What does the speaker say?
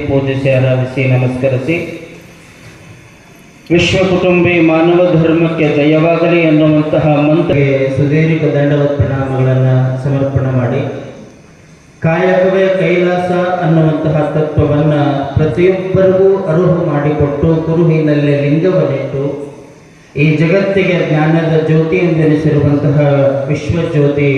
ಪೂಜಿಸಿ ಆರಾಧಿಸಿ ನಮಸ್ಕರಿಸಿ ವಿಶ್ವ ಕುಟುಂಬಿ ಮಾನವ ಧರ್ಮಕ್ಕೆ ಜಯವಾಗಲಿ ಎನ್ನುವಂತಹ ಮಂತ್ರಕ್ಕೆ ಸುದೀರ್ಘ ದಂಡವತ್ ಪ್ರಣಾಮಗಳನ್ನು ಸಮರ್ಪಣೆ ಮಾಡಿ ಕಾಯಕವೇ ಕೈಲಾಸ ಅನ್ನುವಂತಹ ತತ್ವವನ್ನು ಪ್ರತಿಯೊಬ್ಬರಿಗೂ ಅರುಹು ಮಾಡಿಕೊಟ್ಟು ಕುರುಹಿನಲ್ಲಿ ಲಿಂಗವನ್ನಿಟ್ಟು ಈ ಜಗತ್ತಿಗೆ ಜ್ಞಾನದ ಜ್ಯೋತಿ ಎಂದೆನಿಸಿರುವಂತಹ ವಿಶ್ವಜ್ಯೋತಿ